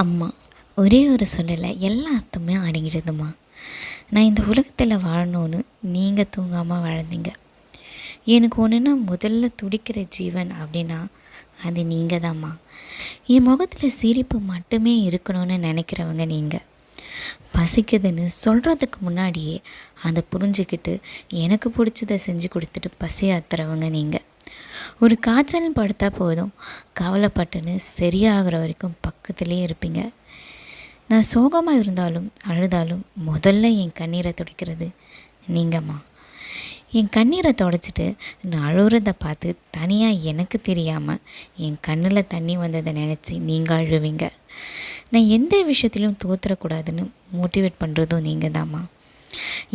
அம்மா ஒரே ஒரு சொல்லலை எல்லா அர்த்தமே அடங்கிடுதும்மா. நான் இந்த உலகத்தில் வாழணும்னு நீங்கள் தூங்காமல் வாழ்ந்தீங்க. எனக்கு ஒன்றுனா முதல்ல துடிக்கிற ஜீவன் அப்படின்னா அது நீங்கள் தான்ம்மா. என் முகத்தில் சிரிப்பு மட்டுமே இருக்கணும்னு நினைக்கிறவங்க நீங்கள். பசிக்குதுன்னு சொல்கிறதுக்கு முன்னாடியே அதை புரிஞ்சுக்கிட்டு எனக்கு பிடிச்சதை செஞ்சு கொடுத்துட்டு பசி ஆத்துறவங்க நீங்கள். ஒரு காய்ச்சல் படுத்தா போதும் கவலைப்பட்டுன்னு சரியாகிற வரைக்கும் பக்கத்துலேயே இருப்பீங்க. நான் சோகமாக இருந்தாலும் அழுதாலும் முதல்ல என் கண்ணீரை துடைக்கிறது நீங்கம்மா. என் கண்ணீரை துடைச்சிட்டு நான் அழுகிறத பார்த்து தனியாக எனக்கு தெரியாமல் என் கண்ணில் தண்ணி வந்ததை நினச்சி நீங்கள் அழுவீங்க. நான் எந்த விஷயத்துலையும் தோற்றுறக்கூடாதுன்னு மோட்டிவேட் பண்ணுறதும் நீங்கள் தாம்மா.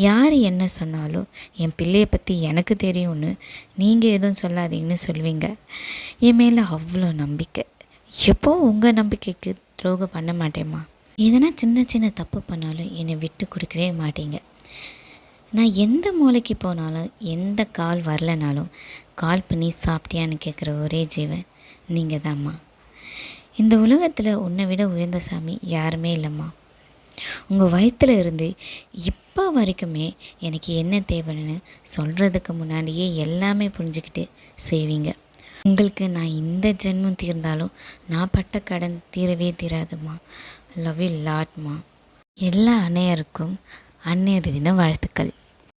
யார் என்ன சொன்னாலும் என் பிள்ளையை பற்றி எனக்கு தெரியும்னு நீங்கள் எதுவும் சொல்லாதீங்கன்னு சொல்வீங்க. என் மேலே அவ்வளோ நம்பிக்கை. எப்போ உங்கள் நம்பிக்கைக்கு துரோகம் பண்ண மாட்டேம்மா. எதனா சின்ன சின்ன தப்பு பண்ணாலும் என்னை விட்டு கொடுக்கவே மாட்டீங்க. நான் எந்த மூளைக்கு போனாலும் எந்த கால் வரலனாலும் கால் பண்ணி சாப்பிட்டியான்னு கேட்குற ஒரே ஜீவன் நீங்கள் தாம்மா. இந்த உலகத்தில் உன்னை விட உயர்ந்த சாமி யாருமே இல்லைம்மா. உங்கள் வயிற்றில் இருந்து இப்போ வரைக்குமே எனக்கு என்ன தேவைன்னு சொல்கிறதுக்கு முன்னாடியே எல்லாமே புரிஞ்சுக்கிட்டு செய்வீங்க. உங்களுக்கு நான் இந்த ஜென்மம் தீர்ந்தாலும் நான் பட்ட கடன் தீரவே தீராதுமா. Love you லாட்மா. எல்லா அன்னையருக்கும் அன்னையர் தின வாழ்த்துக்கள்.